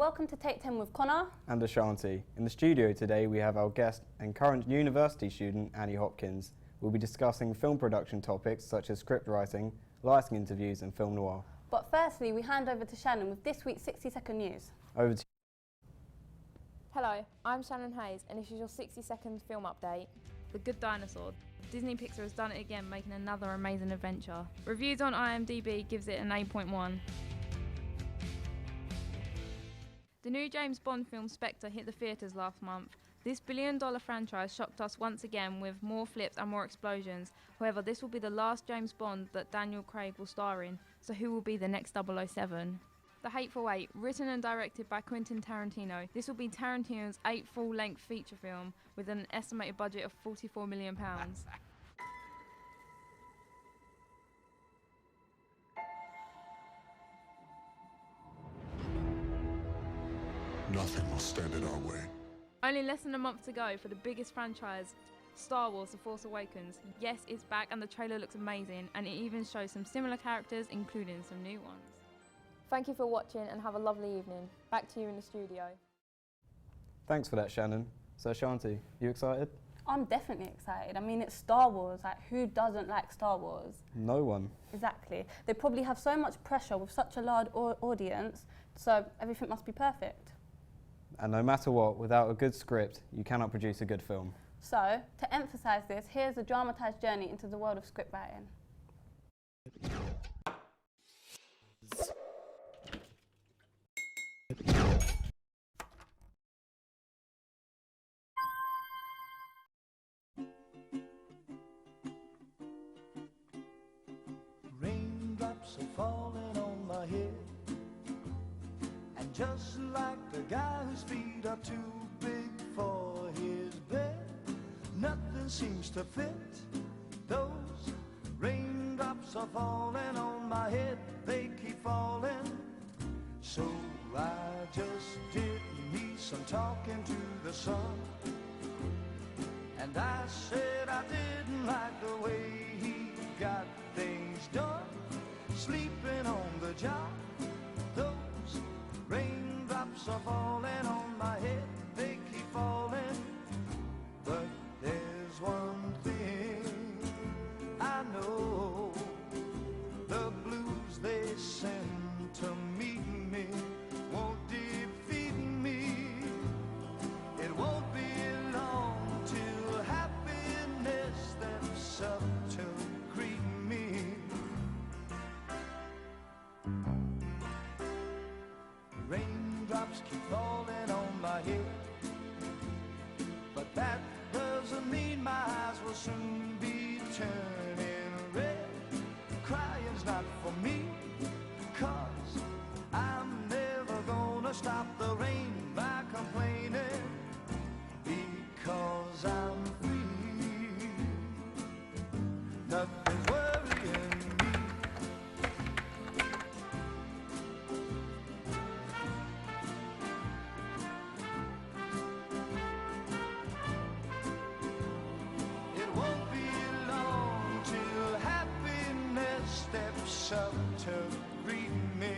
welcome to Take 10 with Connor and Ashanti. In the studio today we have our guest and current university student Annie Hopkins. We'll be discussing film production topics such as script writing, lighting interviews and film noir. But firstly, we hand over to Shannon with this week's 60-second news. Over to Hello, I'm Shannon Hayes and this is your 60-second film update. The Good Dinosaur. Disney Pixar has done it again, making another amazing adventure. Reviews on IMDb gives it an 8.1. The new James Bond film Spectre hit the theatres last month. This billion-dollar franchise shocked us once again with more flips and more explosions. However, this will be the last James Bond that Daniel Craig will star in, so who will be the next 007? The Hateful Eight, written and directed by Quentin Tarantino. This will be Tarantino's 8th full-length feature film with an estimated budget of £44 million. Nothing will stand in our way. Only less than a month to go for the biggest franchise, Star Wars The Force Awakens. Yes, it's back and the trailer looks amazing, and it even shows some similar characters, including some new ones. Thank you for watching and have a lovely evening. Back to you in the studio. Thanks for that, Shannon. So Ashanti, you excited? I'm definitely excited. I mean, it's Star Wars. Like, who doesn't like Star Wars? No one. Exactly. They probably have so much pressure with such a large audience, so everything must be perfect. And no matter what, without a good script, you cannot produce a good film. So, to emphasise this, here's a dramatised journey into the world of script writing. Raindrops are falling on my head, and just like the guy whose feet are too big for his bed, nothing seems to fit. Those raindrops are falling on my head, they keep falling. So I just did me some talking to the sun, and I said I didn't like the way he got things done, sleeping on the job. Those raindrops are falling on my head, they keep falling. But there's one thing I know, the blues they send to meet me won't defeat me. It won't be long till happiness steps up to greet me. Raindrops keep falling on my head, but that doesn't mean my eyes will soon be turning red. Crying's not for me, 'cause I'm never gonna stop the rain by complaining, because I'm free. Nothing's worrying me. It won't be long till happiness steps up to greet me.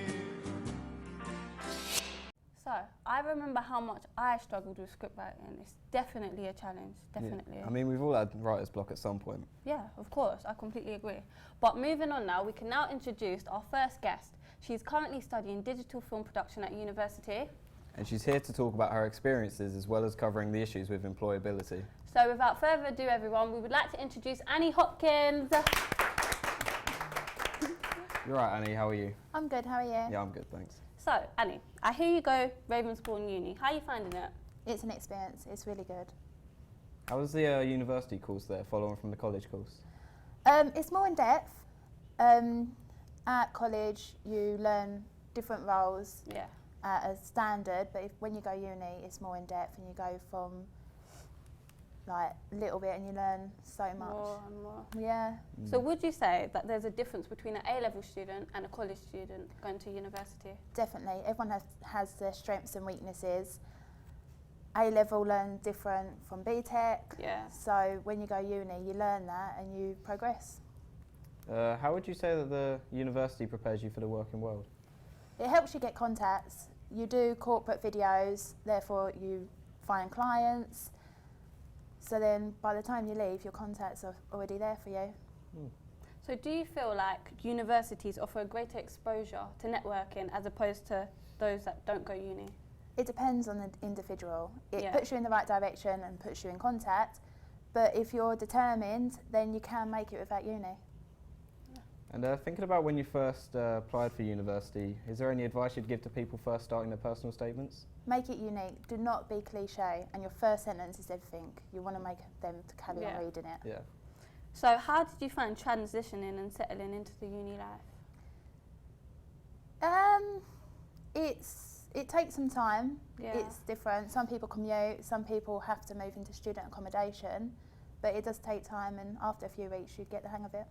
So, I remember how much I struggled with script writing. It's definitely a challenge, definitely. Yeah. I mean, we've all had writer's block at some point. Yeah, of course, I completely agree. But moving on now, we can now introduce our first guest. She's currently studying digital film production at university. And she's here to talk about her experiences as well as covering the issues with employability. So without further ado, everyone, we would like to introduce Annie Hopkins. You're right, Annie, how are you? I'm good, how are you? Yeah, I'm good, thanks. So, Annie, I hear you go Ravensbourne Uni. How are you finding it? It's an experience, it's really good. How was the university course there, following from the college course? It's more in depth. At college, you learn different roles Yeah. at a standard, but when you go uni, it's more in depth and you go from like a little bit and you learn so much. More and more. Yeah. So would you say that there's a difference between an A-level student and a college student going to university? Definitely. Everyone has their strengths and weaknesses. A-level learn different from BTEC. Yeah. So when you go uni, you learn that and you progress. How would you say that the university prepares you for the working world? It helps you get contacts. you do corporate videos, therefore you find clients. So then by the time you leave, your contacts are already there for you. So do you feel like universities offer a greater exposure to networking as opposed to those that don't go uni? It depends on the individual. It Yeah. puts you in the right direction and puts you in contact, but if you're determined, then you can make it without uni. And thinking about when you first applied for university, is there any advice you'd give to people first starting their personal statements? Make it unique. Do not be cliche, and your first sentence is everything. You want to make them to carry on reading it. Yeah. So how did you find transitioning and settling into the uni life? It takes some time. Yeah. It's different. Some people commute, some people have to move into student accommodation, but it does take time, and after a few weeks you get the hang of it.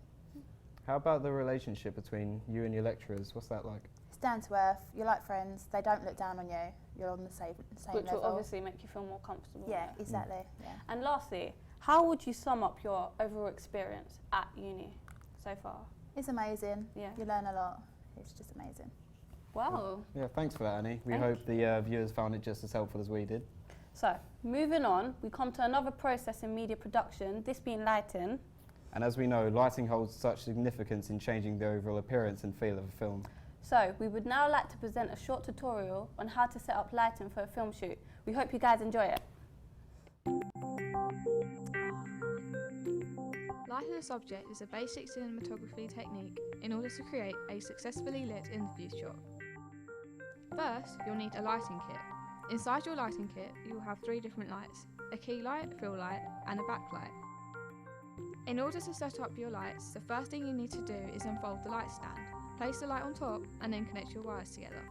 How about the relationship between you and your lecturers? What's that like? It's down to earth. You're like friends. They don't look down on you. You're on the same Which level. will obviously make you feel more comfortable. Yeah, exactly. Yeah. And lastly, how would you sum up your overall experience at uni so far? It's amazing. Yeah. You learn a lot. It's just amazing. Wow. Yeah, thanks for that, Annie. We Thank hope the viewers found it just as helpful as we did. So, moving on, we come to another process in media production, this being lighting. And as we know, lighting holds such significance in changing the overall appearance and feel of a film. So, we would now like to present a short tutorial on how to set up lighting for a film shoot. We hope you guys enjoy it. Lighting a subject is a basic cinematography technique in order to create a successfully lit interview shot. First, you'll need a lighting kit. Inside your lighting kit, you will have 3 different lights: a key light, fill light, and a backlight. In order to set up your lights, the first thing you need to do is unfold the light stand, place the light on top, and then connect your wires together.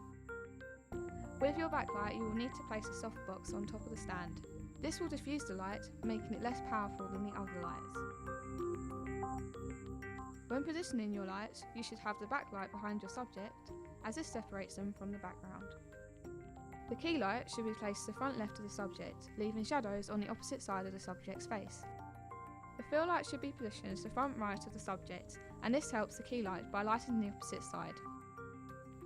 With your backlight, you will need to place a softbox on top of the stand. This will diffuse the light, making it less powerful than the other lights. When positioning your lights, you should have the backlight behind your subject, as this separates them from the background. The key light should be placed to the front left of the subject, leaving shadows on the opposite side of the subject's face. The fill light should be positioned to the front right of the subject, and this helps the key light by lighting the opposite side.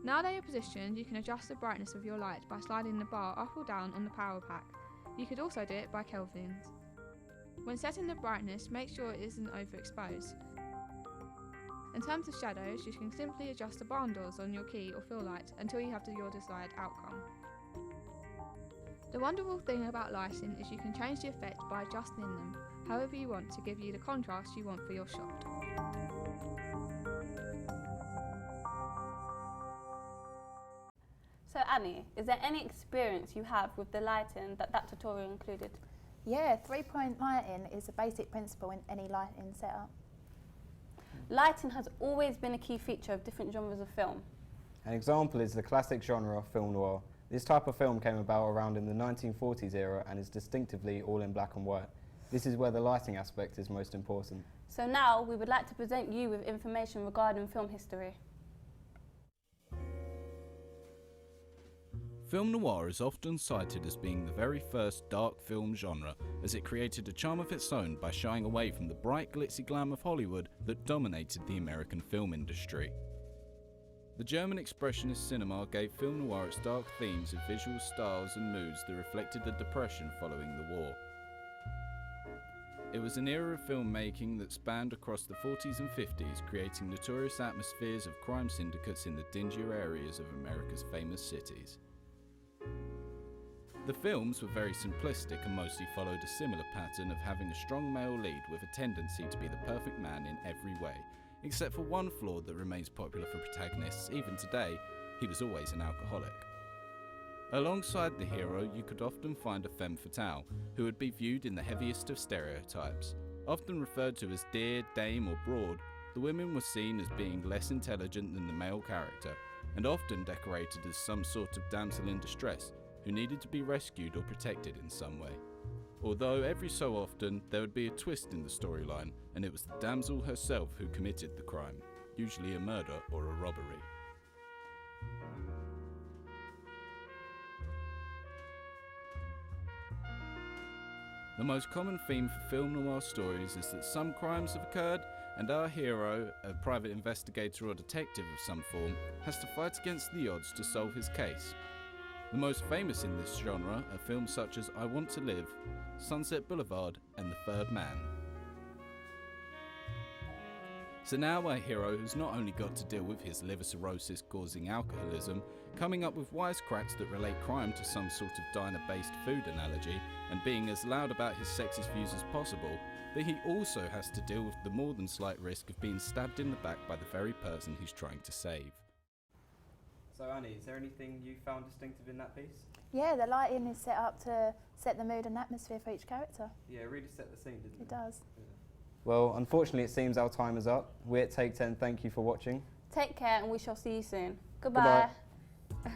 Now that you're positioned, you can adjust the brightness of your light by sliding the bar up or down on the power pack. You could also do it by kelvins. When setting the brightness, make sure it isn't overexposed. In terms of shadows, you can simply adjust the barn doors on your key or fill light until you have your desired outcome. The wonderful thing about lighting is you can change the effect by adjusting them however you want to give you the contrast you want for your shot. So Annie, is there any experience you have with the lighting that tutorial included? Yeah, 3-point lighting is a basic principle in any lighting setup. Lighting has always been a key feature of different genres of film. An example is the classic genre film noir. This type of film came about around in the 1940s era and is distinctively all in black and white. This is where the lighting aspect is most important. So now we would like to present you with information regarding film history. Film noir is often cited as being the very first dark film genre, as it created a charm of its own by shying away from the bright glitzy glam of Hollywood that dominated the American film industry. The German expressionist cinema gave film noir its dark themes of visual styles and moods that reflected the depression following the war. It was an era of filmmaking that spanned across the 40s and 50s, creating notorious atmospheres of crime syndicates in the dingier areas of America's famous cities. The films were very simplistic and mostly followed a similar pattern of having a strong male lead with a tendency to be the perfect man in every way, except for one flaw that remains popular for protagonists even today: he was always an alcoholic. Alongside the hero, you could often find a femme fatale, who would be viewed in the heaviest of stereotypes. Often referred to as dear, dame or broad, the women were seen as being less intelligent than the male character, and often decorated as some sort of damsel in distress, who needed to be rescued or protected in some way. Although every so often there would be a twist in the storyline, and it was the damsel herself who committed the crime, usually a murder or a robbery. The most common theme for film noir stories is that some crimes have occurred, and our hero, a private investigator or detective of some form, has to fight against the odds to solve his case. The most famous in this genre are films such as I Want to Live, Sunset Boulevard and The Third Man. So now our hero has not only got to deal with his liver cirrhosis causing alcoholism, coming up with wisecracks that relate crime to some sort of diner-based food analogy, and being as loud about his sexist views as possible, but he also has to deal with the more than slight risk of being stabbed in the back by the very person he's trying to save. So Annie, is there anything you found distinctive in that piece? Yeah, the lighting is set up to set the mood and atmosphere for each character. Yeah, it really set the scene, didn't it? It does. Yeah. Well, unfortunately it seems our time is up. We at Take 10 thank you for watching. Take care and we shall see you soon. Goodbye. Goodbye.